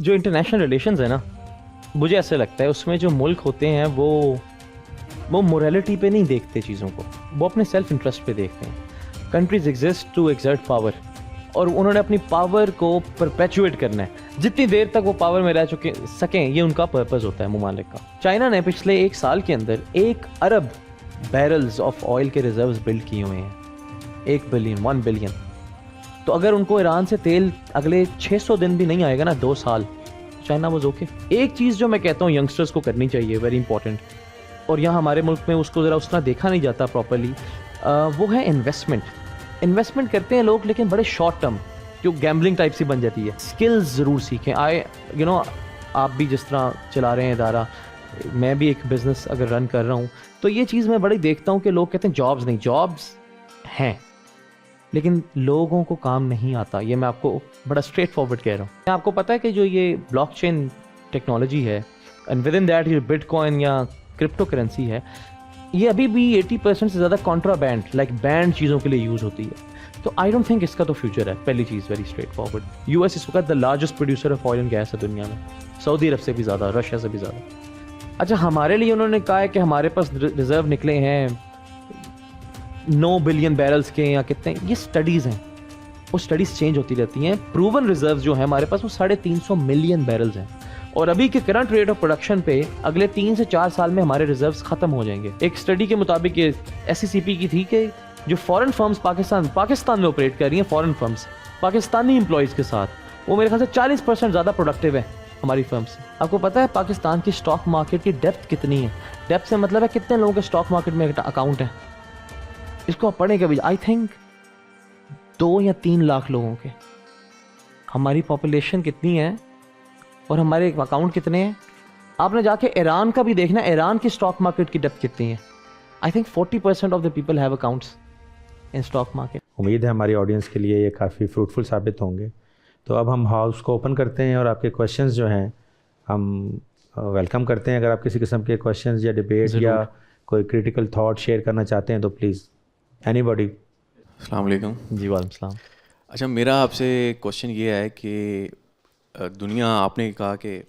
जो international relations है ना, मुझे ऐसे लगता है उसमें जो मुल्क होते हैं वो मोरालिटी पे नहीं देखते चीज़ों को, वो अपने सेल्फ इंटरेस्ट पे देखते हैं। Countries exist to exert power, और उन्होंने अपनी पावर को परपेचुएट करना है। जितनी देर तक वो पावर में रह चुके सकें, ये उनका पर्पस होता है मुमालिक का। चाइना ने पिछले 1 साल के अंदर 1 अरब बैरल्स ऑफ ऑयल के रिजर्व्स बिल्ड किए हुए हैं। 1 बिलियन। तो अगर उनको ईरान से तेल अगले 600 दिन भी नहीं आएगा ना, 2 साल, चाइना वाज ओके। एक चीज़ जो मैं कहता हूँ यंगस्टर्स को करनी चाहिए, वेरी इंपॉर्टेंट, और यहाँ हमारे मुल्क में उसको ज़रा उतना देखा नहीं जाता प्रॉपरली, वो है इन्वेस्टमेंट। इन्वेस्टमेंट करते हैं लोग, लेकिन बड़े शॉर्ट टर्म, जो गैम्बलिंग टाइप सी बन जाती है। स्किल्स ज़रूर सीखें। आप भी जिस तरह चला रहे हैं इदारा, मैं भी एक बिज़नेस अगर रन कर रहा हूँ, तो ये चीज़ मैं बड़ी देखता हूँ कि लोग कहते हैं जॉब्स नहीं, जॉब्स हैं लेकिन लोगों को काम नहीं आता। ये मैं आपको बड़ा स्ट्रेट फॉरवर्ड कह रहा हूँ। आपको पता है कि जो ये ब्लॉकचेन टेक्नोलॉजी है, एंड विद इन दैट ये बिटकॉइन या क्रिप्टो करेंसी है, ये अभी भी 80% से ज़्यादा कॉन्ट्राबैंड, लाइक बैंड चीज़ों के लिए यूज़ होती है। तो आई डोंट थिंक इसका तो फ्यूचर है। पहली चीज़ वेरी स्ट्रेट फॉरवर्ड, यूएस इस वक्त the largest producer of oil and gas है दुनिया में, सऊदी अरब से भी ज़्यादा, रशिया से भी ज़्यादा। अच्छा, हमारे लिए उन्होंने कहा है कि हमारे पास रिजर्व निकले हैं 9 बिलियन बैरल्स के या कितने। ये स्टडीज़ हैं, वो स्टडीज़ चेंज होती रहती हैं। प्रूवन रिजर्व जो है हमारे पास वो 350 मिलियन बैरल्स हैं, और अभी के करंट रेट ऑफ प्रोडक्शन पे अगले 3 से 4 साल में हमारे रिजर्व्स खत्म हो जाएंगे। एक स्टडी के मुताबिक ये SCCP की थी कि जो फॉरेन फर्म्स पाकिस्तान में ऑपरेट कर रही हैं, फॉरेन फर्म्स पाकिस्तानी एम्प्लॉयज़ के साथ, वो मेरे ख्याल से 40% ज़्यादा प्रोडक्टिव है हमारी फर्म से। आपको पता है पाकिस्तान की स्टॉक मार्केट की डेप्थ कितनी है? डेप्थ से मतलब है कितने लोगों के स्टॉक मार्केट में अकाउंट है। इसको आप पढ़ें कभी, आई थिंक 2 या 3 लाख लोगों के। हमारी पॉपुलेशन कितनी है और हमारे अकाउंट कितने हैं? आपने जाके ईरान का भी देखना, ईरान की स्टॉक मार्केट की डेप्थ कितनी है। I think 40% of the people have accounts in stock market. उम्मीद है हमारी ऑडियंस के लिए ये काफ़ी फ्रूटफुल साबित होंगे। तो अब हम हाउस को ओपन करते हैं और आपके क्वेश्चंस जो हैं हम वेलकम करते हैं। अगर आप किसी किस्म के क्वेश्चंस या डिबेट या कोई क्रिटिकल थॉट शेयर करना चाहते हैं तो प्लीज़ एनीबॉडी। अस्सलाम वालेकुम। जी वालेकुम सलाम। अच्छा, मेरा आपसे क्वेश्चन ये है कि दुनिया, आपने कहा कि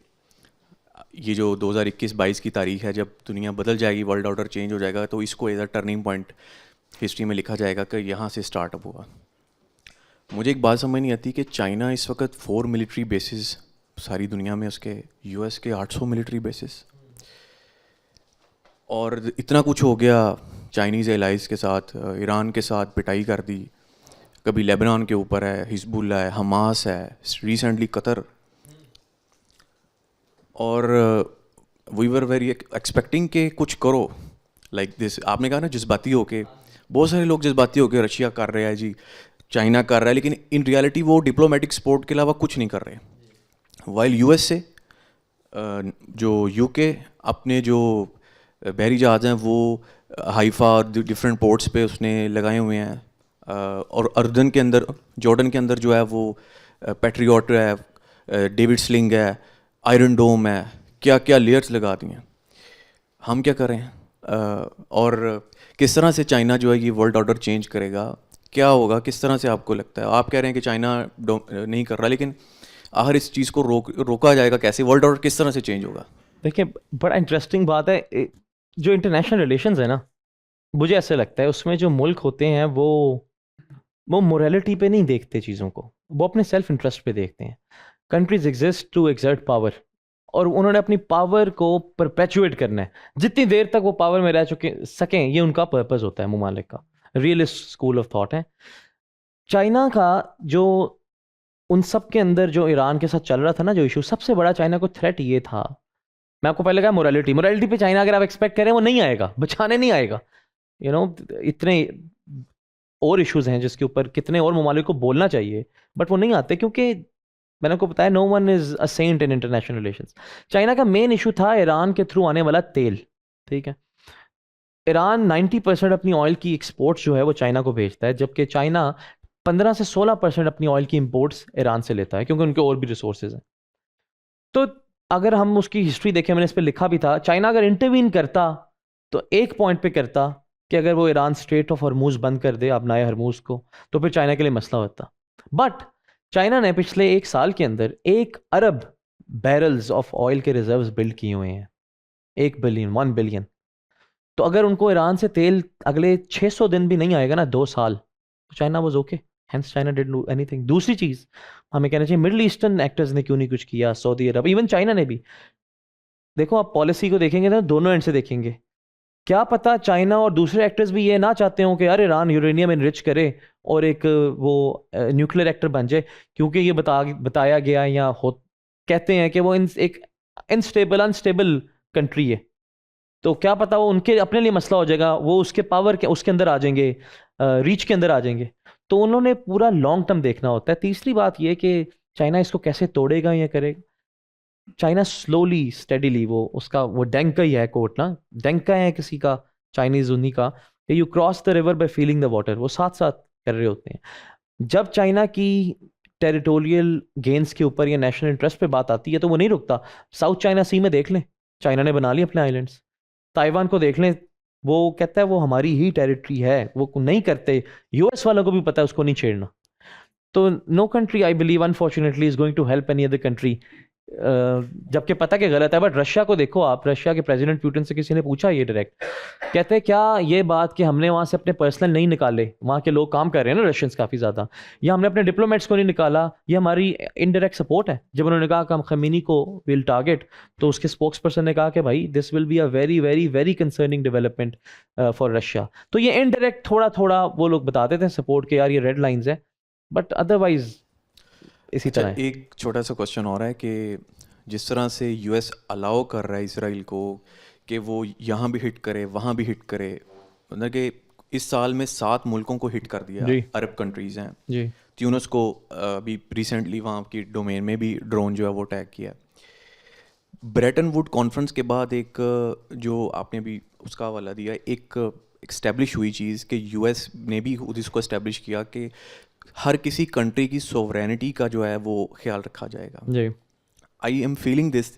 ये जो 2021-22 की तारीख है, जब दुनिया बदल जाएगी, वर्ल्ड ऑर्डर चेंज हो जाएगा, तो इसको as a turning point history में लिखा जाएगा कि यहाँ से स्टार्टअप हुआ। मुझे एक बात समझ नहीं आती कि चाइना इस वक्त 4 मिलिट्री बेसिस सारी दुनिया में, उसके US के 800 मिलिट्री बेसिस, और इतना कुछ हो गया चाइनीज़ एलाइज के साथ, ईरान के साथ पिटाई कर दी, कभी लेबनान के ऊपर है, हिजबुल्ला है, हमास है, रिसेंटली कतर, और वी वर वेरी एक्सपेक्टिंग के कुछ करो लाइक दिस। आपने कहा ना जज्बाती होके, बहुत सारे लोग जज्बाती होके रशिया कर रहे हैं जी, चाइना कर रहा है, लेकिन इन रियलिटी वो डिप्लोमेटिक सपोर्ट के अलावा कुछ नहीं कर रहे। वाइल US से जो UK अपने जो बहरी जहाज़ हैं वो हाइफा और डिफरेंट पोर्ट्स पे उसने लगाए हुए हैं, और अर्दन के अंदर, जॉर्डन के अंदर जो है वो पैट्रियट है, डेविड स्लिंग है, आयरन डोम है, क्या क्या लेयर्स लगा दी हैं। हम क्या करें? और किस तरह से चाइना जो है ये वर्ल्ड ऑर्डर चेंज करेगा? क्या होगा? किस तरह से आपको लगता है? आप कह रहे हैं कि चाइना नहीं कर रहा, लेकिन आखिर इस चीज़ को रोका जाएगा कैसे? वर्ल्ड ऑर्डर किस तरह से चेंज होगा? देखिए, बड़ा इंटरेस्टिंग बात है। जो इंटरनेशनल रिलेशंस है ना, मुझे ऐसे लगता है उसमें जो मुल्क होते हैं वो मोरालिटी पे नहीं देखते चीज़ों को, वो अपने सेल्फ इंटरेस्ट पे देखते हैं। Countries exist to exert power, और उन्होंने अपनी पावर को परपेचुएट करना है। जितनी देर तक वो पावर में रह सकें, ये उनका पर्पस होता है मुमालिक का। रियलिस्ट स्कूल ऑफ थॉट है। चाइना का जो उन सब के अंदर जो ईरान के साथ चल रहा था ना, जो इशू, सबसे बड़ा चाइना को थ्रेट ये था। मैं आपको पहले कहा मोरालिटी पे चाइना अगर आप एक्सपेक्ट करें, वो नहीं आएगा, बचाने नहीं आएगा। इतने और इश्यूज हैं जिसके ऊपर कितने और ममालिक को बोलना चाहिए, बट वो नहीं आते, क्योंकि मैंने आपको बताया no one is a saint in international relations. China का मेन इशू था ईरान के थ्रू आने वाला तेल। ठीक है, ईरान 90% अपनी ऑयल की एक्सपोर्ट्स जो है वो चाइना को भेजता है, जबकि चाइना 15 से 16% अपनी ऑयल की इंपोर्ट्स ईरान से लेता है, क्योंकि उनके और भी रिसोर्सेज हैं। तो अगर हम उसकी हिस्ट्री देखें, मैंने इस पर लिखा भी था, चाइना अगर इंटरवीन करता तो एक पॉइंट पे करता कि अगर वो ईरान स्ट्रेट ऑफ हरमूज बंद कर दे, अपनाए हरमूज को, तो फिर चाइना के लिए मसला होता। बट चाइना ने पिछले 1 साल के अंदर 1 अरब बैरल्स ऑफ ऑयल के रिजर्व्स बिल्ड किए हुए हैं, 1 बिलियन 1 बिलियन। तो अगर उनको ईरान से तेल अगले 600 दिन भी नहीं आएगा ना, 2 साल, तो China was okay, hence China did do anything. दूसरी चीज हमें कहना चाहिए, मिडिल ईस्टर्न एक्टर्स ने क्यों नहीं कुछ किया, सऊदी अरब, इवन चाइना ने भी। देखो आप पॉलिसी को देखेंगे ना, दोनों एंड से देखेंगे, क्या पता चाइना और दूसरे एक्टर्स भी ये ना चाहते हो कि यार ईरान यूरेनियम इनरिच करे और एक वो न्यूक्लियर एक्टर बन जाए, क्योंकि ये बताया गया या हो कहते हैं कि वो एक अनस्टेबल कंट्री है। तो क्या पता वो उनके अपने लिए मसला हो जाएगा, वो उसके पावर के उसके अंदर आ जाएंगे, रीच के अंदर आ जाएंगे। तो उन्होंने पूरा लॉन्ग टर्म देखना होता है। तीसरी बात ये कि चाइना इसको कैसे तोड़ेगा या करेगा। चाइना स्लोली स्टेडीली, वो उसका वो डेंग का ही है कोट ना, डेंग का है किसी का, चाइनीज उन्हीं का, कि you cross the river by feeling the water, वो साथ साथ कर रहे होते हैं। जब चाइना की टेरिटोरियल गेन्स के ऊपर या नेशनल इंटरेस्ट पे बात आती है तो वो नहीं रुकता। साउथ चाइना सी में देख लें, चाइना ने बना लिए अपने आइलैंड्स। ताइवान को देख लें, वो कहता है वो हमारी ही टेरिटरी है, वो नहीं करते। यूएस वालों को भी पता है उसको नहीं छेड़ना। तो no country I believe unfortunately is going to help any other country, जबकि पता कि गलत है। बट रशिया को देखो आप, रशिया के प्रेसिडेंट पुतिन से किसी ने पूछा ये डायरेक्ट, कहते हैं क्या ये बात कि हमने वहाँ से अपने पर्सनल नहीं निकाले, वहाँ के लोग काम कर रहे हैं ना रशियंस काफ़ी ज़्यादा, या हमने अपने डिप्लोमेट्स को नहीं निकाला, ये हमारी इनडायरेक्ट सपोर्ट है। जब उन्होंने कहा कि हम खमीनी को विल टारगेट, तो उसके स्पोक्स पर्सन ने कहा कि भाई this will be a very very very concerning development for Russia. तो ये इनडायरेक्ट थोड़ा थोड़ा वो लोग बताते थे सपोर्ट के, यार ये रेड लाइंस है, बट अदरवाइज इसी अच्छा, तरह है। एक छोटा सा क्वेश्चन हो रहा है कि जिस तरह से यूएस अलाउ कर रहा है इसराइल को कि वो यहाँ भी हिट करे वहाँ भी हिट करे, मतलब कि इस साल में 7 मुल्कों को हिट कर दिया, जी अरब कंट्रीज़ हैं। जी ट्यूनिस को अभी रिसेंटली वहाँ की डोमेन में भी ड्रोन जो है वो अटैक किया। ब्रेटन वुड कॉन्फ्रेंस के बाद एक जो आपने भी उसका हवाला दिया, एक इस्टेब्लिश हुई चीज़ कि यूएस ने भी खुद इसको इस्टेब्लिश किया कि हर किसी कंट्री की सोवरेनिटी का जो है वो ख्याल रखा जाएगा। जी आई एम फीलिंग दिस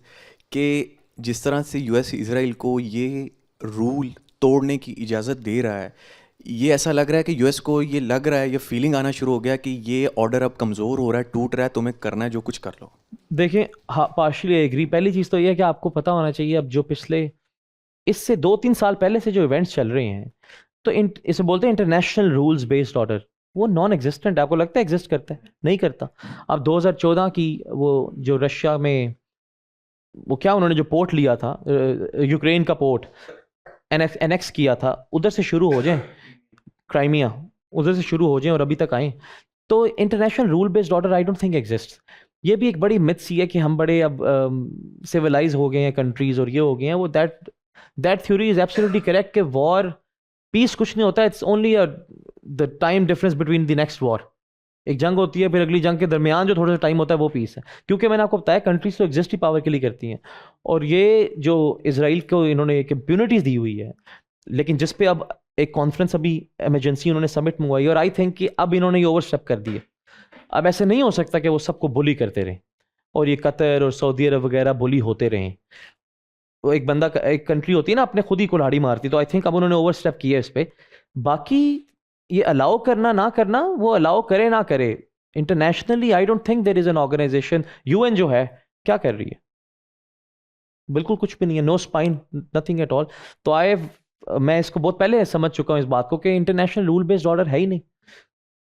कि जिस तरह से यूएस इसराइल को ये रूल तोड़ने की इजाज़त दे रहा है, ये ऐसा लग रहा है कि यूएस को ये लग रहा है, ये फीलिंग आना शुरू हो गया कि ये ऑर्डर अब कमज़ोर हो रहा है, टूट रहा है, तुम्हें करना है जो कुछ कर लो। देखें, हाँ पार्शली एग्री। पहली चीज़ तो ये है कि आपको पता होना चाहिए, अब जो पिछले इससे 2-3 साल पहले से जो इवेंट्स चल रहे हैं, तो इसे बोलते हैं इंटरनेशनल रूल्स बेस्ड ऑर्डर, वो नॉन एग्जिस्टेंट। आपको लगता है एग्जिस्ट करता है? नहीं करता। अब 2014 की वो जो रशिया में वो क्या उन्होंने जो पोर्ट लिया था, यूक्रेन का पोर्ट एनेक्स किया था, उधर से शुरू हो जाए, क्राइमिया उधर से शुरू हो जाए और अभी तक आए। तो international rule based order I don't think exist. ये भी एक बड़ी मिथ सी है कि हम बड़े अब सिविलाइज हो गए हैं कंट्रीज और ये हो गए हैं, वो that theory is absolutely correct कि वॉर पीस कुछ नहीं होता, it's only the time difference between the next war. एक जंग होती है, फिर अगली जंग के दरमियान जो थोड़ा सा टाइम होता है वो पीस है। क्योंकि मैंने आपको बताया कंट्रीज तो एग्जिस्ट ही पावर के लिए करती हैं, और ये जो इसराइल को इन्होंने एक इम्प्यूनिटीज दी हुई है, लेकिन जिस पे अब एक कॉन्फ्रेंस अभी इमरजेंसी उन्होंने समिट मंगवाई, और आई थिंक कि अब इन्होंने ये ओवर स्टेप कर दिए। अब ऐसे नहीं हो सकता कि वो सबको बुली करते रहें और ये कतर और सऊदी अरब वगैरह बुली होते रहें। वो एक बंदा, एक कंट्री होती है ना अपने खुद ही कुल्हाड़ी मारती, तो आई थिंक अब उन्होंने ओवर स्टेप किया इस पे। बाकी ये अलाउ करना ना करना, वो अलाउ करे ना करे, internationally I don't think there is an organisation, UN जो है क्या कर रही है? बिल्कुल कुछ भी नहीं है, no spine, nothing at all. तो मैं इसको बहुत पहले समझ चुका हूँ इस बात को कि इंटरनेशनल रूल बेस्ड ऑर्डर है ही नहीं।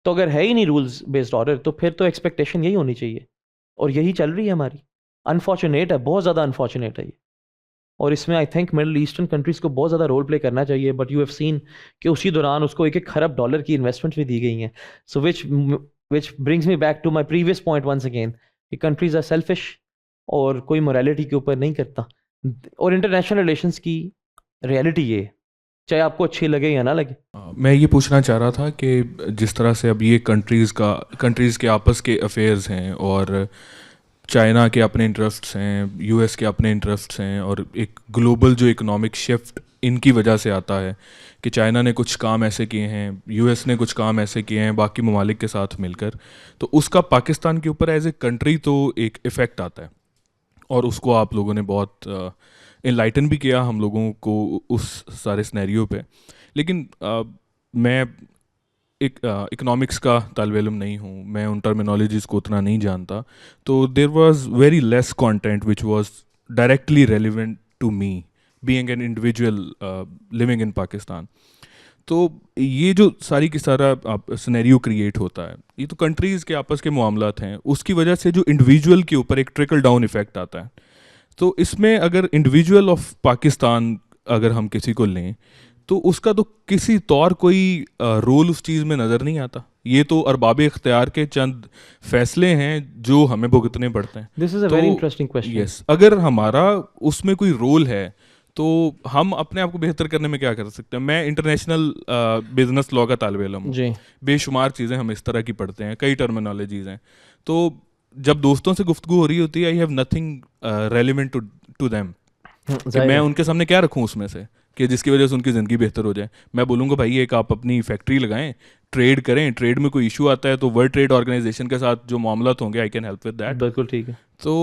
तो अगर है ही नहीं रूल्स बेस्ड ऑर्डर, तो फिर तो एक्सपेक्टेशन यही होनी चाहिए, और यही चल रही है हमारी। अनफॉर्चुनेट है, बहुत ज़्यादा अनफॉर्चुनेट है ये। और इसमें I think middle eastern countries को बहुत ज़्यादा रोल प्ले करना चाहिए, बट यू हैव सीन कि उसी दौरान उसको 1-1 खरब डॉलर की इन्वेस्टमेंट भी दी गई हैं। So which brings me back to my previous point once again, कि कंट्रीज आर सेल्फिश और कोई मोरालिटी के ऊपर नहीं करता। और इंटरनेशनल रिलेशंस की रियलिटी ये है, चाहे आपको अच्छी लगे या ना लगे। मैं ये पूछना चाह रहा था कि जिस तरह से अब ये कंट्रीज़ के आपस के अफेयर्स हैं, और चाइना के अपने इंटरेस्ट्स हैं, यूएस के अपने इंटरेस्ट्स हैं, और एक ग्लोबल जो इकोनॉमिक शिफ्ट इनकी वजह से आता है कि चाइना ने कुछ काम ऐसे किए हैं, यूएस ने कुछ काम ऐसे किए हैं बाकी ममालिक के साथ मिलकर, तो उसका पाकिस्तान के ऊपर एज ए कंट्री तो एक इफ़ेक्ट आता है, और उसको आप लोगों ने बहुत इनलाइटन भी किया हम लोगों को उस सारे सिनेरियो पे। लेकिन मैं एक इकोनॉमिक्स का तालिब इल्म नहीं हूँ, मैं उन टर्मिनोलॉजीज़ को उतना नहीं जानता, तो there was very less content which was directly relevant to me being an individual living in Pakistan. तो ये जो सारी की सारा सिनेरियो क्रिएट होता है, ये तो कंट्रीज़ के आपस के मामलात हैं, उसकी वजह से जो इंडिविजुअल के ऊपर एक ट्रिकल डाउन इफेक्ट आता है। तो इसमें अगर इंडिविजुअल ऑफ पाकिस्तान अगर हम किसी को लें तो उसका तो किसी तौर कोई रोल उस चीज़ में नज़र नहीं आता। ये तो अरबाब इख्तियार के चंद फैसले हैं जो हमें भुगतने पड़ते हैं। This is a very interesting question. Yes, अगर हमारा उसमें कोई रोल है तो हम अपने आप को बेहतर करने में क्या कर सकते हैं। मैं इंटरनेशनल बिजनेस लॉ का तालिब इल्म हूँ, जी, बेशुमार चीज़ें हम इस तरह की पढ़ते हैं, कई टर्मिनोलॉजीज़ हैं। तो जब दोस्तों से गुफ्तगू हो रही होती है, I have nothing relevant to them, कि मैं उनके सामने क्या रखूं उसमें से कि जिसकी वजह से उनकी ज़िंदगी बेहतर हो जाए। मैं बोलूँगा भाई एक आप अपनी फैक्ट्री लगाएं, ट्रेड करें, ट्रेड में कोई इशू आता है तो वर्ल्ड ट्रेड ऑर्गेनाइजेशन के साथ जो मामला होंगे I can help with that. बिल्कुल ठीक है। तो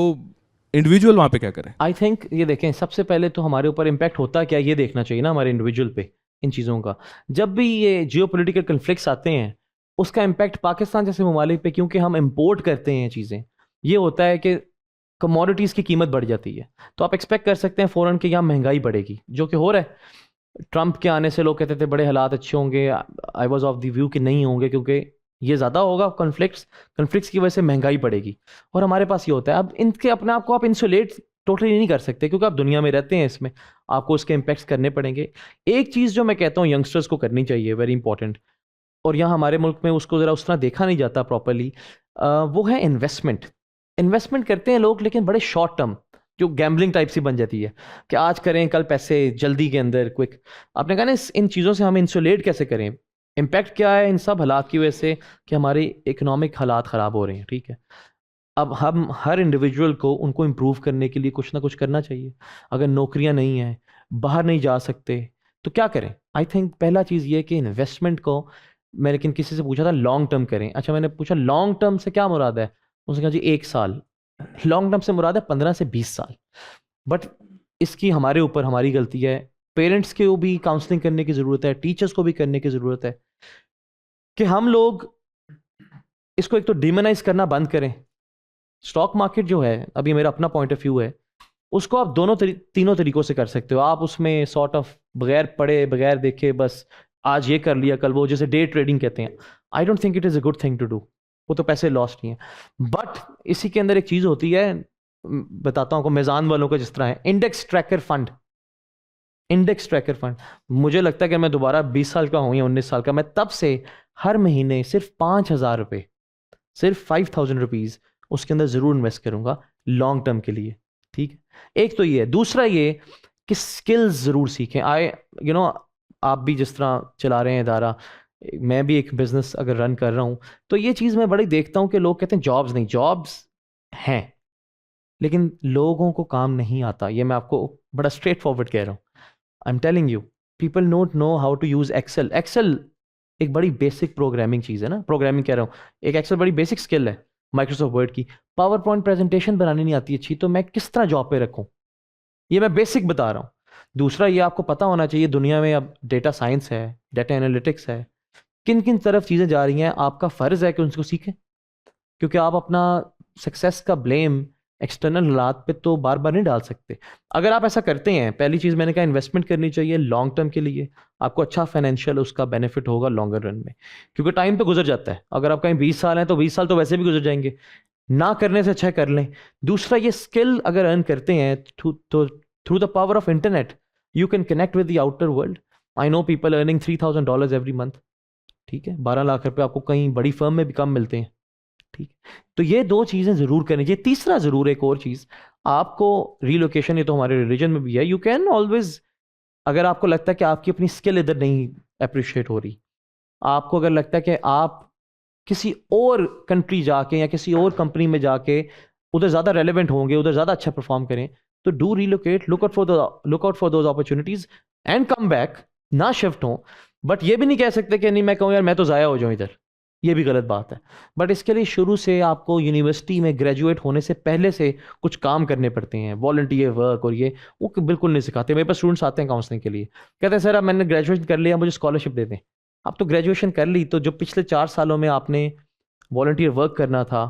इंडिविजुअल वहाँ पे क्या करें? आई थिंक ये देखें, सबसे पहले तो हमारे ऊपर इम्पैक्ट होता क्या ये देखना चाहिए ना हमारे इंडिविजुअल पे इन चीज़ों का। जब भी ये जियोपॉलिटिकल कन्फ्लिक्ट्स आते हैं उसका इम्पैक्ट पाकिस्तान जैसे ममालिक पे, क्योंकि हम इम्पोर्ट करते हैं चीज़ें, ये होता है कि कमोडिटीज़ की कीमत बढ़ जाती है। तो आप एक्सपेक्ट कर सकते हैं फ़ौरन कि यहाँ महंगाई बढ़ेगी, जो कि हो रहा है। ट्रंप के आने से लोग कहते थे बड़े हालात अच्छे होंगे, I was of the view कि नहीं होंगे, क्योंकि ये ज़्यादा होगा कन्फ्लिक्ट्स की वजह से महंगाई बढ़ेगी। और हमारे पास ये होता है, अब इनके अपने आप को आप इंसुलेट टोटली नहीं कर सकते, क्योंकि आप दुनिया में रहते हैं, इसमें आपको उसके इम्पैक्ट्स करने पड़ेंगे। एक चीज़ जो मैं कहता हूँ यंगस्टर्स को करनी चाहिए, वेरी इंपॉर्टेंट, और यहाँ हमारे मुल्क में उसको ज़रा उस तरह देखा नहीं जाता प्रॉपरली, वो है इन्वेस्टमेंट करते हैं लोग, लेकिन बड़े शॉर्ट टर्म, जो गैम्बलिंग टाइप सी बन जाती है कि आज करें कल पैसे जल्दी के अंदर क्विक। आपने कहा ना इन चीज़ों से हम इंसुलेट कैसे करें। इम्पैक्ट क्या है इन सब हालात की वजह से कि हमारी इकोनॉमिक हालात ख़राब हो रहे हैं, ठीक है। अब हम हर इंडिविजुअल को उनको इम्प्रूव करने के लिए कुछ ना कुछ करना चाहिए। अगर नौकरियां नहीं हैं, बाहर नहीं जा सकते, तो क्या करें। आई थिंक पहला चीज़ ये कि इन्वेस्टमेंट को, मैं लेकिन किसी से पूछा था लॉन्ग टर्म करें। अच्छा, मैंने पूछा लॉन्ग टर्म से क्या मुराद है, उसने कहा जी 1 साल। लॉन्ग टर्म से मुराद है 15 से 20 साल। बट इसकी हमारे ऊपर हमारी गलती है। पेरेंट्स को भी काउंसलिंग करने की ज़रूरत है, टीचर्स को भी करने की ज़रूरत है कि हम लोग इसको एक तो डिमोनाइज करना बंद करें। स्टॉक मार्केट जो है, अभी मेरा अपना पॉइंट ऑफ व्यू है, उसको आप तीनों तरीकों से कर सकते हो। आप उसमें सॉर्ट ऑफ बगैर पढ़े बगैर देखे बस आज ये कर लिया कल वो, जैसे डे ट्रेडिंग कहते हैं, I don't think it is a good thing to do. वो तो पैसे लॉस्ट नहीं है। बट इसी के अंदर एक चीज़ होती है, बताता हूँ आपको, मेज़ान वालों का जिस तरह है इंडेक्स ट्रैकर फंड। मुझे लगता है कि मैं दोबारा 20 साल का हूँ या 19 साल का, मैं तब से हर महीने सिर्फ 5,000 रुपये, सिर्फ 5,000 रुपीज़ उसके अंदर ज़रूर इन्वेस्ट करूँगा लॉन्ग टर्म के लिए, ठीक है। एक तो ये है। दूसरा ये कि स्किल्स ज़रूर सीखें। आप भी जिस तरह चला रहे हैं इदारा, मैं भी एक बिज़नेस अगर रन कर रहा हूँ, तो ये चीज़ मैं बड़ी देखता हूँ कि लोग कहते हैं जॉब्स नहीं, जॉब्स हैं लेकिन लोगों को काम नहीं आता। ये मैं आपको बड़ा स्ट्रेट फॉरवर्ड कह रहा हूँ। I am telling you, people don't know how to use Excel. Excel एक बड़ी बेसिक प्रोग्रामिंग चीज़ है ना, प्रोग्रामिंग कह रहा हूँ, एक एक्सेल बड़ी बेसिक स्किल है माइक्रोसॉफ्ट वर्ड की। पावर पॉइंट प्रेजेंटेशन बनानी नहीं आती अच्छी, तो मैं किस तरह जॉब पे रखूँ, ये मैं बेसिक बता रहा हूँ। दूसरा ये आपको पता होना चाहिए दुनिया में अब डेटा साइंस है, डेटा एनालिटिक्स है, किन किन तरफ चीज़ें जा रही हैं। आपका फ़र्ज़ है कि उनको सीखें, क्योंकि आप अपना सक्सेस का ब्लेम एक्सटर्नल हालात पे तो बार बार नहीं डाल सकते। अगर आप ऐसा करते हैं, पहली चीज़ मैंने कहा इन्वेस्टमेंट करनी चाहिए लॉन्ग टर्म के लिए, आपको अच्छा फाइनेंशियल उसका बेनिफिट होगा लॉन्गर रन में, क्योंकि टाइम तो गुजर जाता है। अगर आप कहीं 20 साल हैं तो 20 साल तो वैसे भी गुजर जाएंगे, ना करने से अच्छा कर लें। दूसरा, ये स्किल अगर अर्न करते हैं तो through the power of internet you can connect with the outer world. I know people earning $3,000 every month, ठीक है। 12 लाख रुपए आपको कहीं बड़ी फर्म में भी कम मिलते हैं, ठीक है। तो ये 2 चीज़ें ज़रूर करनी चाहिए। तीसरा ज़रूर एक और चीज़, आपको रीलोकेशन, ये तो हमारे रिलीजन में भी है, यू कैन ऑलवेज, अगर आपको लगता है कि आपकी अपनी स्किल इधर नहीं अप्रिशिएट हो रही, आपको अगर लगता है कि आप किसी और कंट्री जाके या किसी और कंपनी में जाके उधर ज़्यादा रेलेवेंट होंगे, उधर ज़्यादा अच्छा परफॉर्म करें, तो do relocate, look out for those opportunities and come back. ना शिफ्ट हो, बट ये भी नहीं कह सकते कि नहीं मैं कहूँ यार मैं तो ज़ाया हो जाऊँ इधर, ये भी गलत बात है। बट इसके लिए शुरू से आपको यूनिवर्सिटी में ग्रेजुएट होने से पहले से कुछ काम करने पड़ते हैं, वॉलंटियर वर्क, और ये वो बिल्कुल नहीं सिखाते। मेरे पास स्टूडेंट्स आते हैं काउंसलिंग के लिए, कहते हैं सर अब मैंने ग्रेजुएशन कर लिया, मुझे स्कॉलरशिप दे दें। आप तो ग्रेजुएशन कर ली, तो जो पिछले 4 सालों में आपने वॉलंटियर वर्क करना था,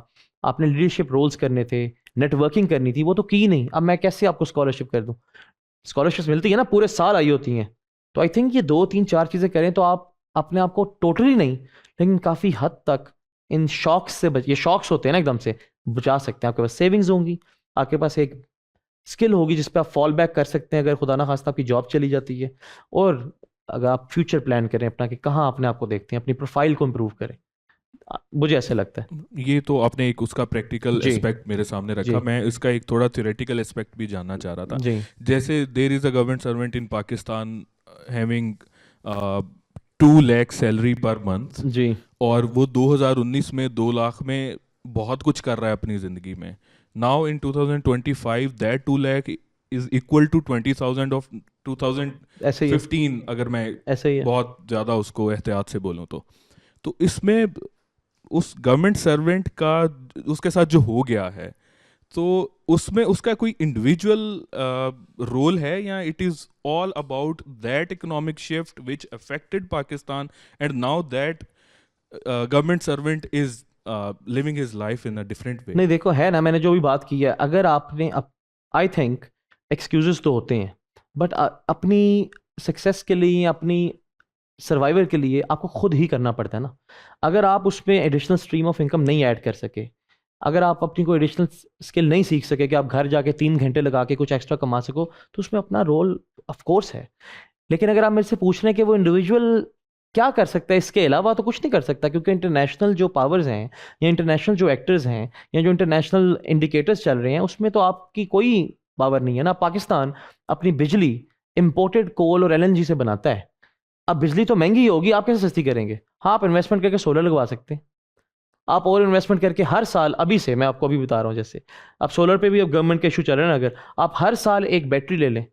आपने लीडरशिप रोल्स करने थे, नेटवर्किंग करनी थी, वो तो की नहीं। अब मैं कैसे आपको स्कॉलरशिप कर दूं? स्कॉलरशिप मिलती है ना, पूरे साल आई होती हैं। तो आई थिंक ये 2 3 4 चीज़ें करें तो आप अपने आप को टोटली नहीं लेकिन काफ़ी हद तक इन शॉक्स से ये शॉक्स होते हैं ना एकदम से, बचा सकते हैं। आपके पास सेविंग्स होंगी, आपके पास एक स्किल होगी जिस पे आप फॉल बैक कर सकते हैं अगर खुदा ना खास्ता आपकी जॉब चली जाती है। और अगर आप फ्यूचर प्लान करें अपना कि कहाँ अपने आप को देखते हैं, अपनी प्रोफाइल को इम्प्रूव करें, मुझे ऐसे लगता है। ये तो आपने एक उसका प्रैक्टिकल जी एस्पेक्ट मेरे सामने जी रखा, मैं इसका एक थोड़ा थ्योरेटिकल एस्पेक्ट भी जानना चाह रहा था। जी जैसे there is a government servant in Pakistan having 2 lakh salary per month, जी और वो 2019 में 2 लाख में बहुत कुछ कर रहा है अपनी ज़िंदगी में। Now in 2025 that 2 lakh is equal to 20,000 of ऐसे ही है, 2015, अगर मैं ऐसे ही है। बहुत ज़्यादा उसको एहतियात से बोलूँ तो इसमें उस गवर्नमेंट सर्वेंट का उसके साथ जो हो गया है, तो उसमें उसका कोई इंडिविजुअल रोल है, या it is all about that economic shift which affected Pakistan and now that government servant is living his life in a different way? नहीं देखो, है ना, मैंने जो भी बात की है, अगर आपने आई थिंक एक्सक्यूजेस तो होते हैं, बट अपनी सक्सेस के लिए, अपनी सर्वाइवल के लिए आपको खुद ही करना पड़ता है ना। अगर आप उसमें एडिशनल स्ट्रीम ऑफ इनकम नहीं ऐड कर सके, अगर आप अपनी कोई एडिशनल स्किल नहीं सीख सके कि आप घर जाके 3 घंटे लगा के कुछ एक्स्ट्रा कमा सको, तो उसमें अपना रोल ऑफ कोर्स है। लेकिन अगर आप मेरे से पूछ रहे हैं कि वो इंडिविजुअल क्या कर सकता है इसके अलावा, तो कुछ नहीं कर सकता, क्योंकि इंटरनेशनल जो पावर्स हैं या इंटरनेशनल जो एक्टर्स हैं या जो इंटरनेशनल इंडिकेटर्स चल रहे हैं, उसमें तो आपकी कोई पावर नहीं है ना। पाकिस्तान अपनी बिजली इंपोर्टेड कोल और एलएनजी से बनाता है। अब बिजली तो महंगी होगी, आप कैसे सस्ती करेंगे? हाँ, आप इन्वेस्टमेंट करके सोलर लगवा सकते हैं। आप और इन्वेस्टमेंट करके हर साल, अभी से मैं आपको अभी बता रहा हूँ, जैसे अब सोलर पे भी अब गवर्नमेंट के इशू चल रहे हैं ना, अगर आप हर साल एक बैटरी ले लें,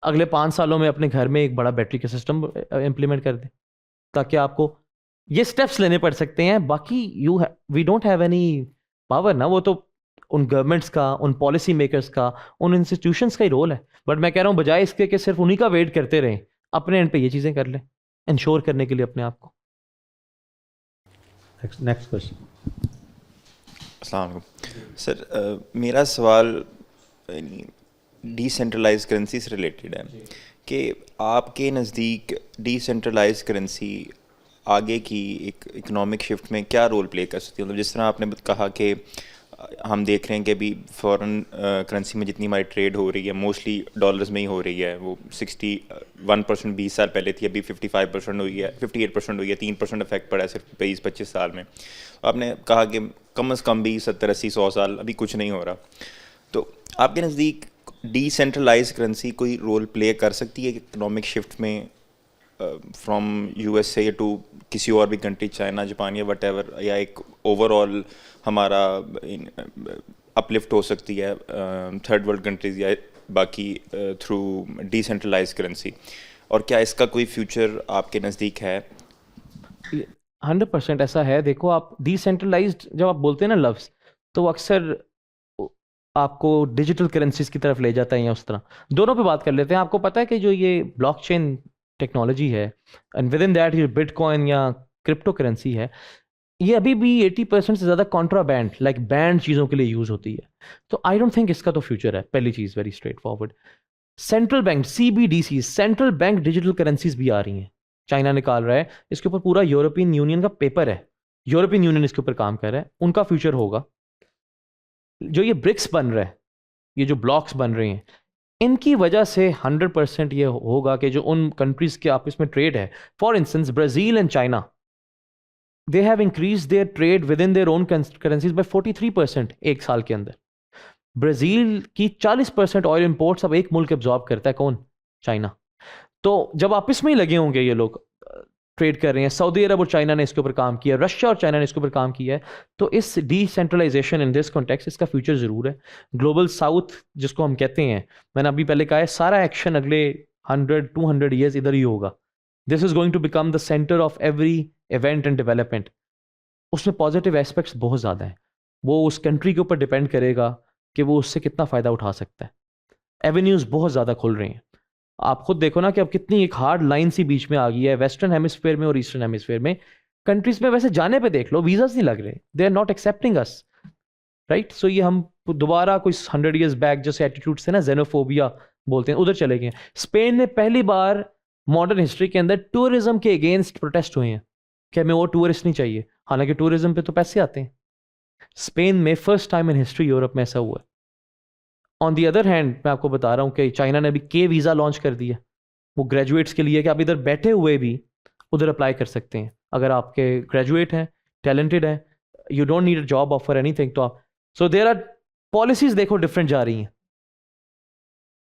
अगले 5 सालों में अपने घर में एक बड़ा बैटरी का सिस्टम इंप्लीमेंट कर दें, ताकि आपको ये स्टेप्स लेने पड़ सकते हैं। बाकी we don't have any power ना, वो तो उन गवर्नमेंट्स का, उन पॉलिसी मेकर्स का, उन इंस्टीट्यूशंस का ही रोल है। बट मैं कह रहा हूँ बजाय इसके कि सिर्फ उन्हीं का वेट करते रहें, अपने एंड पे ये चीज़ें कर लें इंश्योर करने के लिए अपने आप को। Next question. अस्सलाम वालेकुम सर, मेरा सवाल डिसेंट्रलाइज करेंसी से रिलेटेड है कि आपके नज़दीक डिसेंट्रलाइज करेंसी आगे की एक इकोनॉमिक शिफ्ट में क्या रोल प्ले कर सकती है? मतलब जिस तरह आपने कहा कि हम देख रहे हैं कि अभी फॉरेन करेंसी में जितनी हमारी ट्रेड हो रही है मोस्टली डॉलर्स में ही हो रही है। वो 61% 20 साल पहले थी, अभी 55% हुई है, 58% हुई है, 3% इफेक्ट पड़ा है सिर्फ 20-25 साल में। आपने कहा कि कम से कम भी 70-80-100 साल अभी कुछ नहीं हो रहा। तो आपके नज़दीक डिसेंट्रलाइज करेंसी कोई रोल प्ले कर सकती है इकोनॉमिक शिफ्ट में फ्रॉम USA टू किसी और भी कंट्री, चाइना, जापान या वटेवर, या एक ओवरऑल हमारा अपलिफ्ट हो सकती है थर्ड वर्ल्ड कंट्रीज़ या बाकी थ्रू डिसेंट्रलाइज करेंसी? और क्या इसका कोई फ्यूचर आपके नज़दीक है? 100% ऐसा है। देखो, आप डिसेंट्रलाइज्ड जब आप बोलते हैं ना लफ्ज़, तो वो अक्सर आपको डिजिटल करेंसीज की तरफ ले जाता है, या उस तरह। दोनों पे बात कर लेते हैं। आपको पता है कि जो ये ब्लॉकचेन टेक्नोलॉजी है एंड विद इन दैट ये बिटकॉइन या क्रिप्टो करेंसी है, ये अभी भी 80% से ज़्यादा कॉन्ट्राबैंड, लाइक बैंड चीज़ों के लिए यूज़ होती है। तो आई डोंट थिंक इसका तो फ्यूचर है। पहली चीज़ very straightforward. Central bank CBDC, central bank digital currencies भी आ रही हैं, चाइना निकाल रहा है। इसके ऊपर पूरा यूरोपियन यूनियन का पेपर है, यूरोपियन यूनियन इसके ऊपर काम कर रहा है। उनका फ्यूचर होगा। जो ये ब्रिक्स बन रहा है, ये जो ब्लॉक्स बन रहे हैं, इनकी वजह से 100% ये होगा कि जो उन कंट्रीज़ के आपस में ट्रेड है, for instance Brazil and China, they have increase their trade with in their own currencies by 43% एक साल के अंदर। ब्राज़ील की 40% ऑयल इंपोर्ट्स अब एक मुल्क एब्जॉर्ब करता है, कौन? चाइना। तो जब आपस में ही लगे होंगे ये लोग ट्रेड कर रहे हैं, सऊदी अरब और चाइना ने इसके ऊपर काम किया, रशिया और चाइना ने इसके ऊपर काम किया है, तो इस डिसेंट्रलाइजेशन इन दिस कॉन्टेक्स्ट इसका फ्यूचर ज़रूर है। ग्लोबल साउथ जिसको हम कहते हैं, मैंने अभी पहले कहा है, सारा एक्शन अगले 100-200 ईयर्स इधर ही होगा। This is going to become the centre of every event and development. उसमें पॉजिटिव एस्पेक्ट्स बहुत ज़्यादा हैं। वो उस कंट्री के ऊपर डिपेंड करेगा कि वो उससे कितना फ़ायदा उठा सकता है। एवेन्यूज़ बहुत ज़्यादा खुल रही हैं। आप खुद देखो ना कि अब कितनी एक हार्ड लाइन सी बीच में आ गई है वेस्टर्न हेमिस्फेयर में और ईस्टर्न हेमिस्फेयर में. कंट्रीज में वैसे जाने पे देख लो वीजास नहीं लग रहे, they are not accepting us, right. So ये हम दोबारा कोई 100 years बैक जैसे एटीट्यूड थे ना, जेनोफोबिया बोलते हैं, उधर चले गए. स्पेन में पहली बार मॉडर्न हिस्ट्री के अंदर टूरिज्म के अगेंस्ट प्रोटेस्ट हुए हैं कि हमें वो टूरिस्ट नहीं चाहिए, हालांकि टूरिज्म पे तो पैसे आते हैं. स्पेन में first time in history Europe में ऐसा हुआ है. ऑन दी अदर हैंड मैं आपको बता रहा हूँ कि चाइना ने अभी के वीज़ा लॉन्च कर दिया, वो ग्रेजुएट्स के लिए कि आप इधर बैठे हुए भी उधर अप्लाई कर सकते हैं अगर आपके ग्रेजुएट हैं, टैलेंटेड हैं, you don't need a job offer anything. तो आप सो देयर आर पॉलिसीज देखो डिफरेंट जा रही हैं.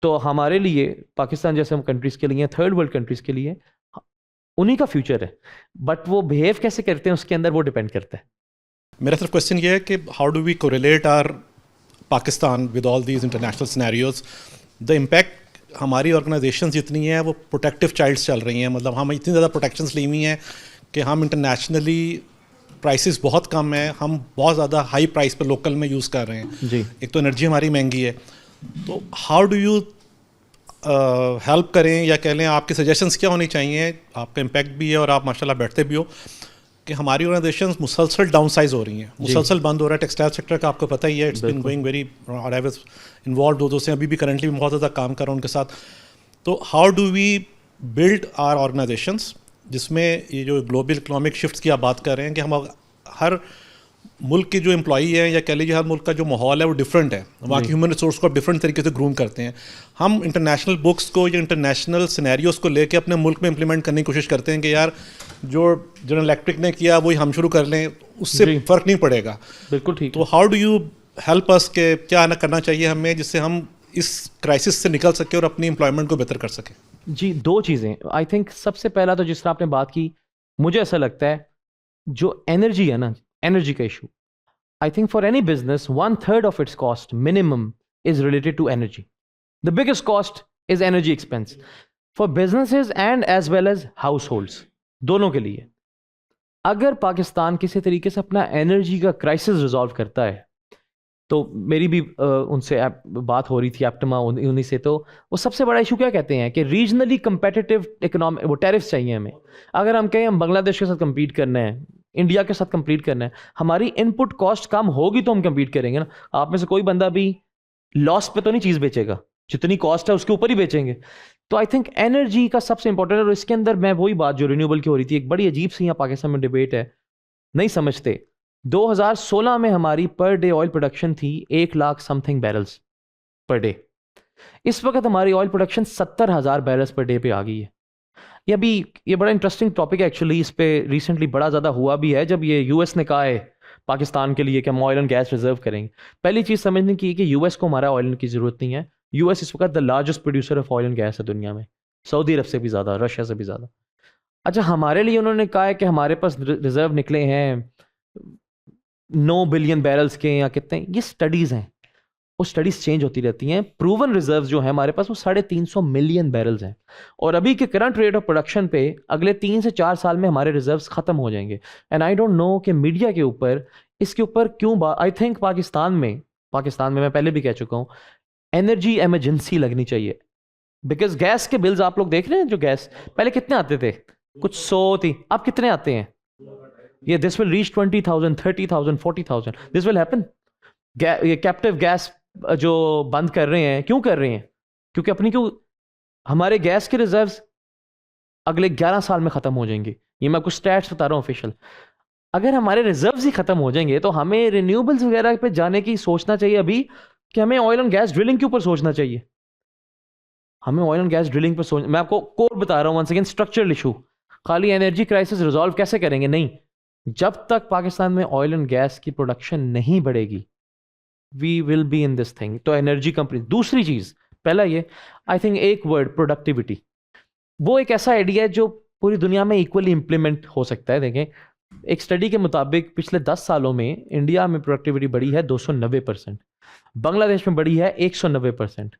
तो हमारे लिए पाकिस्तान जैसे हम कंट्रीज के लिए, थर्ड वर्ल्ड कंट्रीज के लिए उन्हीं का फ्यूचर है, बट वो बिहेव कैसे करते हैं उसके अंदर वो डिपेंड करता है. मेरा सिर्फ क्वेश्चन ये है कि how do we correlate our Pakistan with all these international scenarios. The impact हमारी ऑर्गेनाइजेशन जितनी है वो प्रोटेक्टिव चाइल्ड्स चल रही हैं, मतलब हम इतनी ज़्यादा प्रोटेक्शंस ली हुई हैं कि हम इंटरनेशनली प्राइसेस बहुत कम है, हम बहुत ज़्यादा हाई प्राइस पर लोकल में यूज़ कर रहे हैं जी. एक तो एनर्जी हमारी महंगी है, तो हाउ डू यू हेल्प करें या कह लें आपके सजेशंस क्या होनी चाहिए, आपका इम्पैक्ट भी है और आप माशाल्लाह बैठते भी हो, कि हमारी ऑर्गेनाइजेशंस मुसलसल डाउन साइज हो रही हैं, मुसलसल बंद हो रहा है. टेक्सटाइल सेक्टर का आपको पता ही है, it's been going very, I was involve दो से अभी भी करंटली बहुत ज़्यादा काम कर रहा हूँ उनके साथ. तो how do we build our organisations जिसमें ये जो ग्लोबल इकोनॉमिक शिफ्ट की आप बात कर रहे हैं कि हम हर मुल्क के जो एम्प्लॉई है या कह लीजिए हर मुल्क का जो माहौल है वो डिफरेंट है, वहाँ की ह्यूमन रिसोर्स को आप डिफरेंट तरीके से ग्रूम करते हैं. हम इंटरनेशनल बुक्स को या इंटरनेशनल सिनेरियोस को लेके अपने मुल्क में इम्प्लीमेंट करने की कोशिश करते हैं कि यार जो जनरल इलेक्ट्रिक ने किया वही हम शुरू कर लें, उससे फ़र्क नहीं पड़ेगा. बिल्कुल ठीक. तो how do you help us के क्या ना करना चाहिए हमें जिससे हम इस क्राइसिस से निकल सके और अपनी एम्प्लॉयमेंट को बेहतर कर सकें. जी, दो चीज़ें. आई थिंक सबसे पहला तो जिस तरह आपने बात की, मुझे ऐसा लगता है जो एनर्जी है ना, एनर्जी का issue, I think for any business 1/3 of its cost minimum is related to energy. The biggest cost is energy expense for businesses and as well as households, दोनों के लिए. अगर पाकिस्तान किसी तरीके से अपना एनर्जी का क्राइसिस रिजॉल्व करता है, तो मेरी भी उनसे बात हो रही थी एप्टमा उन्हीं से, तो वो सबसे बड़ा इशू क्या कहते हैं कि रीजनली कंपेटिटिव इकोनॉमिक वो टैरिफ्स चाहिए हमें. अगर हम कहें हम बांग्लादेश के साथ compete करना है, इंडिया के साथ compete करना है, हमारी इनपुट कॉस्ट कम होगी तो हम compete करेंगे ना. आप में से कोई बंदा भी लॉस पे तो नहीं चीज़ बेचेगा, जितनी कॉस्ट है उसके ऊपर ही बेचेंगे. तो आई थिंक एनर्जी का सबसे इंपॉर्टेंट है. और इसके अंदर मैं वही बात जो रिन्यूएबल की हो रही थी, एक बड़ी अजीब सी यहाँ पाकिस्तान में डिबेट है, नहीं समझते. 2016 में हमारी पर डे ऑयल प्रोडक्शन थी 1 lakh something barrels per day. इस वक्त हमारी oil production 70,000 barrels per day पे आ गई है. ये बड़ा इंटरेस्टिंग टॉपिक है एक्चुअली. इस पे रिसेंटली बड़ा ज़्यादा हुआ भी है जब ये यूएस ने कहा है पाकिस्तान के लिए कि हम ऑयल एंड गैस रिजर्व करेंगे. पहली चीज़ समझने की कि यूएस को हमारा ऑयल की ज़रूरत नहीं है. यूएस इस वक्त the largest producer of oil and gas है दुनिया में, सऊदी अरब से भी ज़्यादा, रशिया से भी ज़्यादा. अच्छा, हमारे लिए उन्होंने कहा है कि हमारे पास रिजर्व निकले हैं 9 बिलियन बैरल्स के या कितने. ये स्टडीज़ हैं, वो स्टडीज़ चेंज होती रहती हैं. प्रूवन रिजर्व जो है हमारे पास वो 350 मिलियन बैरल्स हैं. और अभी के करंट रेट ऑफ प्रोडक्शन पे अगले 3 से 4 साल में हमारे रिजर्व्स ख़त्म हो जाएंगे. एंड आई डोंट नो कि मीडिया के ऊपर इसके ऊपर क्यों बात. आई थिंक पाकिस्तान में मैं पहले भी कह चुका हूँ, एनर्जी एमरजेंसी लगनी चाहिए. बिकॉज गैस के बिल्स आप लोग देख रहे हैं, जो गैस पहले कितने आते थे, कुछ 100 थी, अब कितने आते हैं. ये this will reach 20,000, 30,000, 40,000. This will happen. ये कैप्टिव गैस जो बंद कर रहे हैं, क्यों कर रहे हैं? क्योंकि हमारे गैस के रिजर्व्स अगले 11 साल में ख़त्म हो जाएंगे. ये मैं कुछ स्टैट्स बता रहा हूँ ऑफिशियल. अगर हमारे रिजर्व्स ही ख़त्म हो जाएंगे तो हमें रिन्यूएबल्स वगैरह पे जाने की सोचना चाहिए अभी, कि हमें ऑयल एंड गैस ड्रिलिंग के ऊपर सोचना चाहिए. हमें ऑयल एंड गैस ड्रिलिंग पर मैं आपको कोड बता रहा हूँ वंस अगेन, स्ट्रक्चरल इशू. खाली एनर्जी क्राइसिस रिजॉल्व कैसे करेंगे? नहीं, जब तक पाकिस्तान में ऑयल एंड गैस की प्रोडक्शन नहीं बढ़ेगी, we will be in this thing. तो एनर्जी कंपनी. दूसरी चीज़, पहला ये, आई थिंक एक वर्ड, प्रोडक्टिविटी, वो एक ऐसा आइडिया है जो पूरी दुनिया में इक्वली इंप्लीमेंट हो सकता है. देखें, एक स्टडी के मुताबिक पिछले 10 सालों में इंडिया में प्रोडक्टिविटी बढ़ी है 290%, बांग्लादेश में बढ़ी है 190%,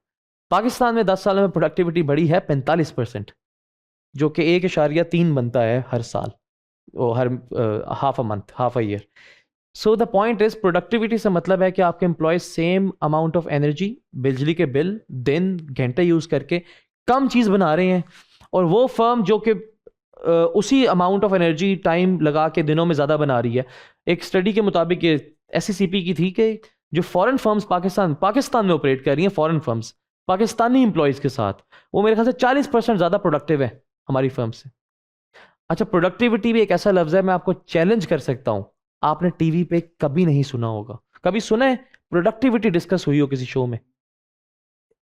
पाकिस्तान में 10 सालों में प्रोडक्टिविटी बढ़ी है 45%, जो कि 1.3 बनता है हर साल, हर half a month, half a year. So the point is, productivity से मतलब है कि आपके employee same amount of energy, बिजली के बिल दिन घंटे यूज करके कम चीज़ बना रहे हैं, और वो फर्म जो कि उसी अमाउंट ऑफ एनर्जी टाइम लगा के दिनों में ज़्यादा बना रही है। एक स्टडी के मुताबिक ये SCCP की थी कि जो फॉरेन फर्म्स पाकिस्तान में ऑपरेट कर रही हैं, फॉरेन फर्म्स पाकिस्तानी एम्प्लॉयज़ के साथ, वो मेरे ख्याल से 40% ज़्यादा प्रोडक्टिव है हमारी फर्म से। अच्छा, प्रोडक्टिविटी भी एक ऐसा लफ्ज़ है, मैं आपको चैलेंज कर सकता हूँ, आपने टीवी पे कभी नहीं सुना होगा। कभी सुना है प्रोडक्टिविटी डिस्कस हुई हो किसी शो में?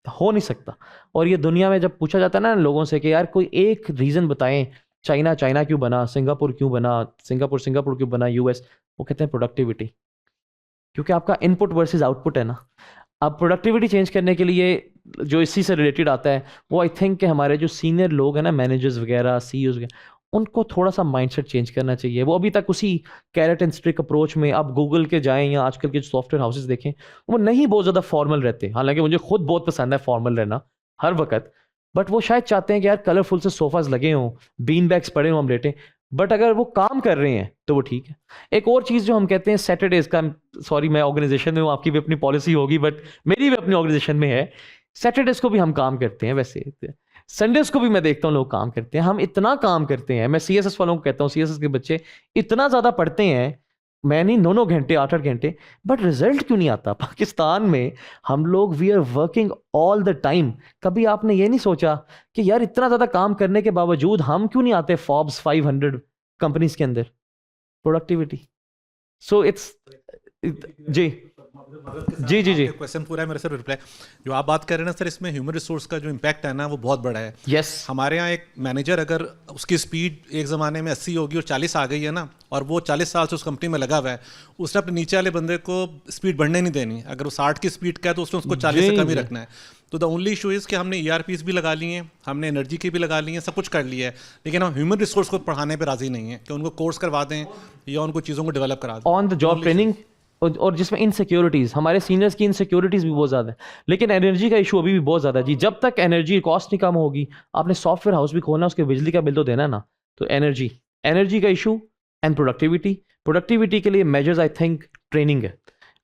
हो नहीं सकता। और ये दुनिया में जब पूछा जाता है ना लोगों से कि यार कोई एक रीज़न बताएं, चाइना क्यों बना, सिंगापुर क्यों बना, सिंगापुर क्यों बना, US, वो कहते हैं प्रोडक्टिविटी। क्योंकि आपका इनपुट वर्सेस आउटपुट है ना। अब प्रोडक्टिविटी चेंज करने के लिए जो इसी से रिलेटेड आता है, वो आई थिंक कि हमारे जो सीनियर लोग हैं ना, मैनेजर्स वगैरह, CEOs वगैरह, उनको थोड़ा सा माइंडसेट चेंज करना चाहिए। वो अभी तक उसी कैरेट एंड स्टिक अप्रोच में, आप गूगल के जाएं या आजकल के जो सॉफ्टवेयर हाउसेस देखें, वो नहीं बहुत ज़्यादा फॉर्मल रहते। हालांकि मुझे खुद बहुत पसंद है फॉर्मल रहना हर वक्त, बट वो शायद चाहते हैं कि यार कलरफुल से सोफाज लगे हों, बीन बैग्स पड़े हों, हम लेटें। बट अगर वो काम कर रहे हैं तो वो ठीक है। एक और चीज़ जो हम कहते हैं सैटरडेज़ का, सॉरी मैं ऑर्गेनाइजेशन में हूँ, आपकी भी अपनी पॉलिसी होगी, बट मेरी भी अपनी ऑर्गेनाइजेशन में है, सैटरडेज़ को भी हम काम करते हैं। वैसे संडेज़ को भी मैं देखता हूँ लोग काम करते हैं। हम इतना काम करते हैं, मैं CSS वालों को कहता हूँ, CSS के बच्चे इतना ज़्यादा पढ़ते हैं, मैं नहीं 9 घंटे 8 घंटे, बट रिजल्ट क्यों नहीं आता? पाकिस्तान में हम लोग we are working all the time. कभी आपने ये नहीं सोचा कि यार इतना ज़्यादा काम करने के बावजूद हम क्यों नहीं आते Forbes 500 कंपनीज के अंदर? प्रोडक्टिविटी। सो इट्स जी जी क्वेश्चन पूरा है मेरे से रिप्लाई। जो आप बात कर रहे हैं ना सर, इसमें ह्यूमन रिसोर्स का जो इम्पैक्ट है ना, वो बहुत बड़ा है। यस। हमारे यहाँ एक मैनेजर, अगर उसकी स्पीड एक ज़माने में 80 होगी और 40 आ गई है ना, और वो 40 साल से उस कंपनी में लगा हुआ है, उसने अपने नीचे वाले बंदे को स्पीड बढ़ने नहीं देनी। अगर वो 60 की स्पीड का है तो उसने उसको 40 से कम ही रखना है। तो द ओनली इशू इज़ कि हमने ERPs भी लगा लिए हैं, हमने एनर्जी की भी लगा ली हैं, सब कुछ कर लिया है, लेकिन हम ह्यूमन रिसोर्स को पढ़ाने पर राजी नहीं है कि उनको कोर्स करवा दें या उनको चीज़ों को डेवलप करा दें। ऑन द जॉब ट्रेनिंग, और जिसमें इनसिक्योरिटीज़, हमारे सीनियर्स की इनसिक्योरिटीज़ भी बहुत ज़्यादा है। लेकिन एनर्जी का इशू अभी भी बहुत ज़्यादा है जी। जब तक एनर्जी कॉस्ट नहीं कम होगी, आपने सॉफ्टवेयर हाउस भी खोलना, उसके बिजली का बिल तो देना ना। तो एनर्जी का इशू एंड प्रोडक्टिविटी के लिए मेजर्स आई थिंक ट्रेनिंग है।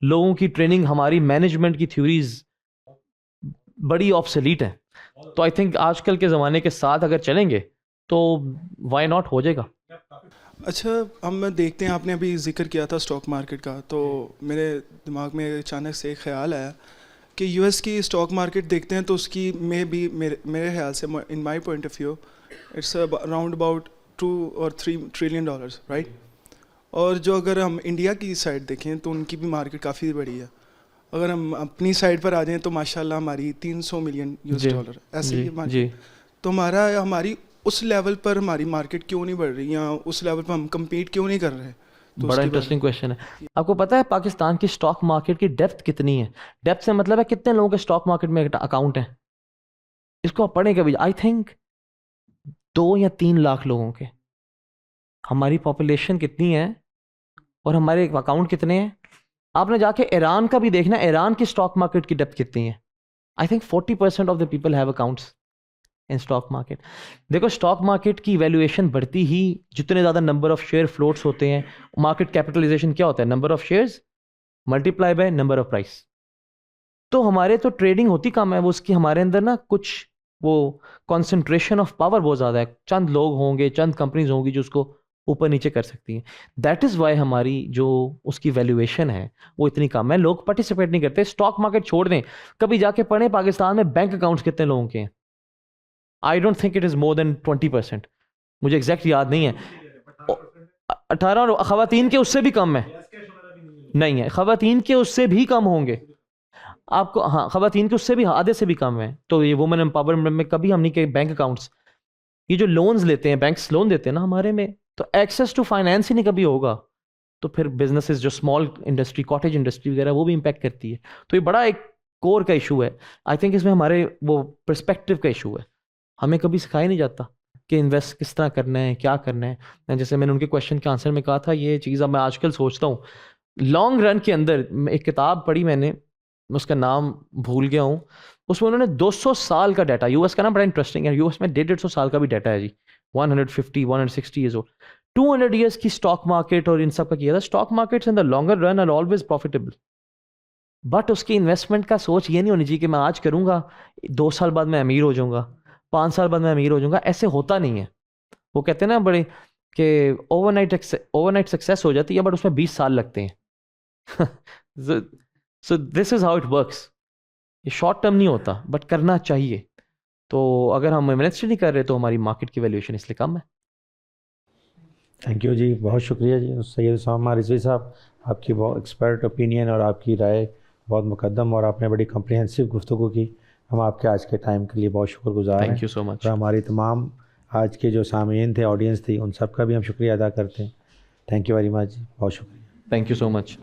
लोगों की ट्रेनिंग, हमारी मैनेजमेंट की थ्योरीज बड़ी ऑब्सोलीट है। तो आई थिंक आजकल के ज़माने के साथ अगर चलेंगे तो वाई नॉट, हो जाएगा। अच्छा, हम देखते हैं, आपने अभी जिक्र किया था स्टॉक मार्केट का, तो मेरे दिमाग में अचानक से एक ख्याल आया कि US की स्टॉक मार्केट देखते हैं तो उसकी में भी मेरे ख्याल से, in my point of view, it's around about 2 or 3 trillion dollars, right. और जो अगर हम इंडिया की साइड देखें तो उनकी भी मार्केट काफ़ी बड़ी है। अगर हम अपनी साइड पर आ जाएँ तो माशाल्लाह हमारी 300 मिलियन $, ऐसे ही मार्केट। तो हमारी उस लेवल पर हमारी मार्केट क्यों नहीं बढ़ रही, या उस लेवल पर हम कम्पीट क्यों नहीं कर रहे? तो बड़ा इंटरेस्टिंग क्वेश्चन है। आपको पता है पाकिस्तान की स्टॉक मार्केट की डेप्थ कितनी है? डेप्थ से मतलब है कितने लोगों के स्टॉक मार्केट में अकाउंट है। इसको आप पढ़ें कभी। आई थिंक 2 या 3 लाख लोगों के। हमारी पॉपुलेशन कितनी है और हमारे अकाउंट कितने हैं? आपने जाके ईरान का भी देखना, ईरान की स्टॉक मार्केट की डेप्थ कितनी है। I think 40% of the people have accounts in stock market. देखो, स्टॉक मार्केट की वैल्यूएशन बढ़ती ही जितने ज़्यादा नंबर ऑफ शेयर फ्लोट्स होते हैं। मार्केट कैपिटलाइजेशन क्या होता है? Number of shares multiply by number of price. तो हमारे तो ट्रेडिंग होती कम है, वो उसकी हमारे अंदर ना कुछ वो कॉन्सेंट्रेशन ऑफ पावर बहुत ज़्यादा है। चंद लोग होंगे, चंद कंपनीज होंगी जो उसको ऊपर नीचे कर सकती हैं। दैट इज़ वाई हमारी जो उसकी वैल्यूएशन है वो इतनी कम है। लोग पार्टिसिपेट नहीं करते। स्टॉक मार्केट छोड़ दें, कभी जाके पढ़ें पाकिस्तान में बैंक अकाउंट्स कितने लोगों के हैं। I don't think it is more than 20%। मुझे एग्जैक्ट याद नहीं है। 18 खवातीन के उससे भी कम है। नहीं है, खवातीन के उससे भी कम होंगे आपको। हाँ, खवातीन के उससे भी आधे से भी कम है। तो ये वुमेन एम्पावरमेंट में कभी हम नहीं कहे बैंक अकाउंट्स, ये जो लोन्स लेते हैं, बैंक्स लोन देते हैं ना हमारे में, तो एक्सेस टू फाइनेंस ही नहीं कभी होगा। तो फिर बिजनेसेस जो स्मॉल इंडस्ट्री, कॉटेज इंडस्ट्री वगैरह, वो भी इम्पैक्ट करती है। तो ये बड़ा एक कोर का इशू है। आई थिंक इसमें हमारे वो पर्सपेक्टिव का इशू है। हमें कभी सिखाया नहीं जाता कि इन्वेस्ट किस तरह करना है, क्या करना है। जैसे मैंने उनके क्वेश्चन के आंसर में कहा था, ये चीज़ अब मैं आजकल सोचता हूँ लॉन्ग रन के अंदर। एक किताब पढ़ी मैंने, उसका नाम भूल गया हूँ, उसमें उन्होंने 200 साल का डाटा, यूएस का ना बड़ा इंटरेस्टिंग है, यूएस में 150 साल का भी डाटा है जी, 150-160 ईयर्स ओल्ड, 200 ईयर्स की स्टॉक मार्केट और इन सब का किया था। Stock markets in the longer run are always profitable, but उसकी इन्वेस्टमेंट का सोच ये नहीं होनी चाहिए कि मैं आज करूँगा 2 साल बाद मैं अमीर हो जाऊँगा। 5 साल बाद मैं अमीर हो जाऊंगा, ऐसे होता नहीं है। वो कहते हैं ना बड़े कि ओवरनाइट सक्सेस हो जाती है, बट उसमें 20 साल लगते हैं। So this is how it works. ये शॉर्ट टर्म नहीं होता, बट करना चाहिए। तो अगर हम इन्वेस्ट नहीं कर रहे तो हमारी मार्केट की वैल्यूएशन इसलिए कम है। थैंक यू जी, बहुत शुक्रिया जी सैयद उसामा रिजवी साहब, आपकी बहुत एक्सपर्ट ओपिनियन और आपकी राय बहुत मुकद्दम, और आपने बड़ी कम्प्रिहेंसिव गुफ्तगू की। हम आपके आज के टाइम के लिए बहुत शुक्रगुजार हैं। Thank you so much. और हमारी तमाम आज के जो सामीन थे, ऑडियंस थी, उन सब का भी हम शुक्रिया अदा करते हैं। थैंक यू वेरी मच जी, बहुत शुक्रिया। Thank you so much.